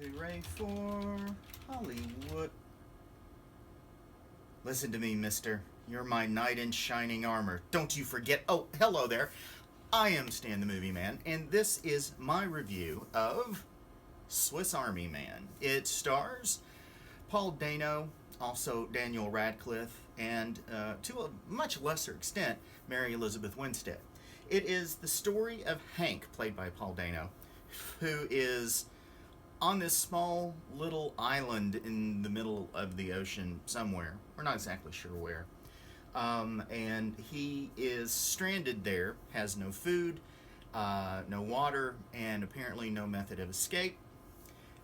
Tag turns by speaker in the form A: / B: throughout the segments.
A: Hooray for Hollywood. Listen to me, mister. You're my knight in shining armor. Don't you forget. Oh, hello there. I am Stan the Movie Man, and this is my review of Swiss Army Man. It stars Paul Dano, also Daniel Radcliffe, and to a much lesser extent, Mary Elizabeth Winstead. It is the story of Hank, played by Paul Dano, who is on this small little island in the middle of the ocean somewhere. We're not exactly sure where. And he is stranded there, has no food, no water, and apparently no method of escape.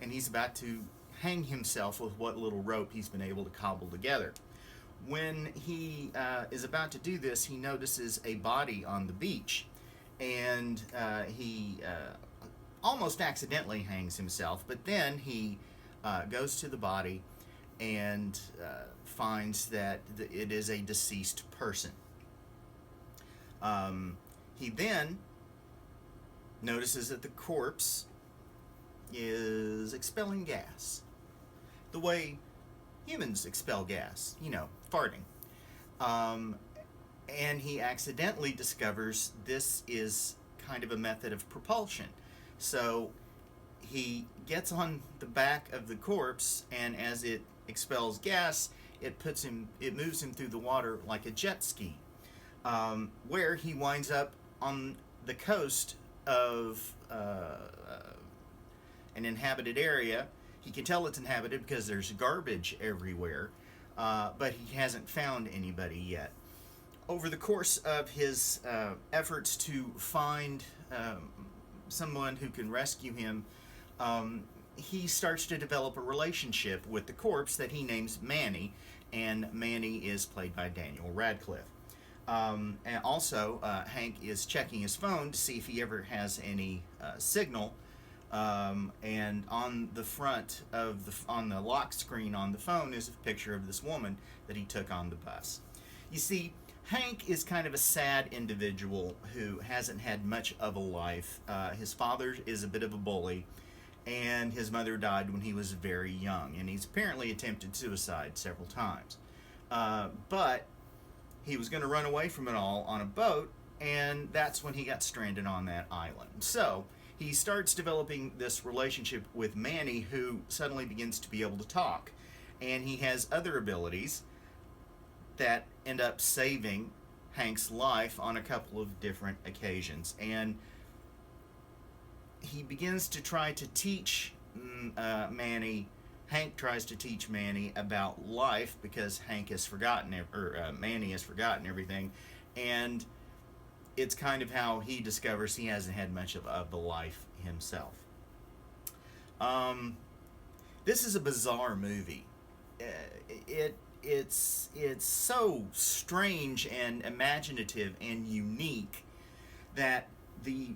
A: And he's about to hang himself with what little rope he's been able to cobble together. When he is about to do this, he notices a body on the beach, and he almost accidentally hangs himself, but then he goes to the body and finds that it is a deceased person. He then notices that the corpse is expelling gas, the way humans expel gas, farting. And he accidentally discovers this is kind of a method of propulsion. So he gets on the back of the corpse, and as it expels gas, it moves him through the water like a jet ski, where he winds up on the coast of an inhabited area. He can tell it's inhabited because there's garbage everywhere, but he hasn't found anybody yet. Over the course of his efforts to find someone who can rescue him, he starts to develop a relationship with the corpse that he names Manny, and Manny is played by Daniel Radcliffe. And also, Hank is checking his phone to see if he ever has any signal. And on the front of on the lock screen on the phone is a picture of this woman that he took on the bus. You see, Hank is kind of a sad individual who hasn't had much of a life. His father is a bit of a bully, and his mother died when he was very young, and he's apparently attempted suicide several times. But he was going to run away from it all on a boat, and that's when he got stranded on that island. So he starts developing this relationship with Manny, who suddenly begins to be able to talk, and he has other abilities that end up saving Hank's life on a couple of different occasions. And he begins to try to teach Manny. Hank tries to teach Manny about life because Manny has forgotten everything, and it's kind of how he discovers he hasn't had much of a life himself. This is a bizarre movie. It's so strange and imaginative and unique that the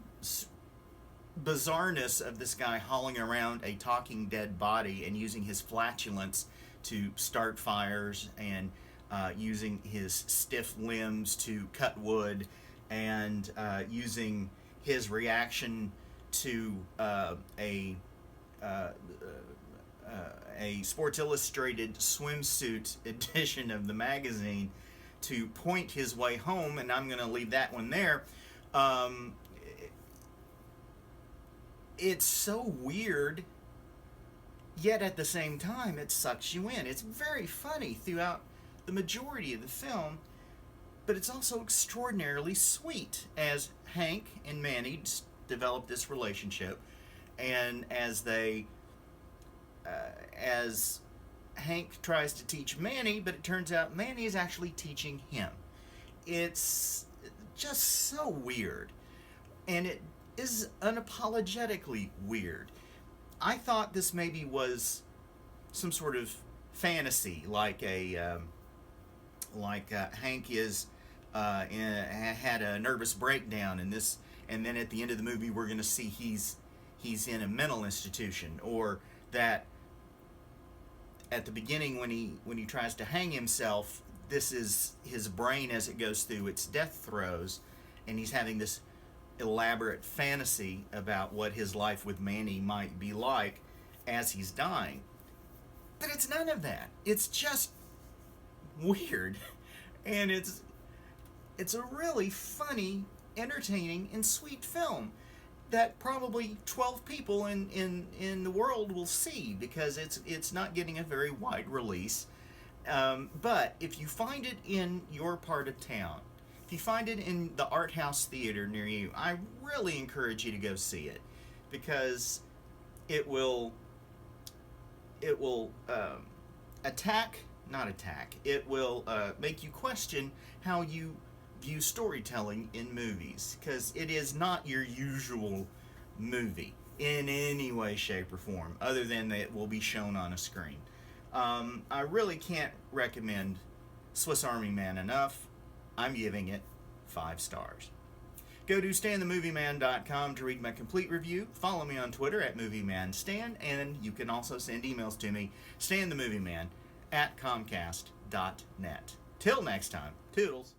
A: bizarreness of this guy hauling around a talking dead body and using his flatulence to start fires, and using his stiff limbs to cut wood, and using his reaction to a Sports Illustrated swimsuit edition of the magazine to point his way home, and I'm going to leave that one there. It's so weird, yet at the same time it sucks you in. It's very funny throughout the majority of the film, but it's also extraordinarily sweet as Hank and Manny develop this relationship, and as Hank tries to teach Manny, but it turns out Manny is actually teaching him. It's just so weird, and it is unapologetically weird. I thought this maybe was some sort of fantasy, like Hank had a nervous breakdown, and then at the end of the movie we're going to see he's in a mental institution, or that at the beginning when he tries to hang himself, this is his brain as it goes through its death throes, and he's having this elaborate fantasy about what his life with Manny might be like, as he's dying. But it's none of that. It's just weird. And it's a really funny, entertaining, and sweet film that probably 12 people in the world will see, because it's not getting a very wide release. But if you find it in your part of town, if you find it in the art house theater near you, I really encourage you to go see it, because it will it will make you question how you view storytelling in movies, because it is not your usual movie in any way, shape, or form, other than that it will be shown on a screen. I really can't recommend Swiss Army Man enough. I'm giving it 5 stars. Go to stanthemovieman.com to read my complete review. Follow me on Twitter at MovieManStan, and you can also send emails to me, stanthemovieman@comcast.net. Till next time, toodles.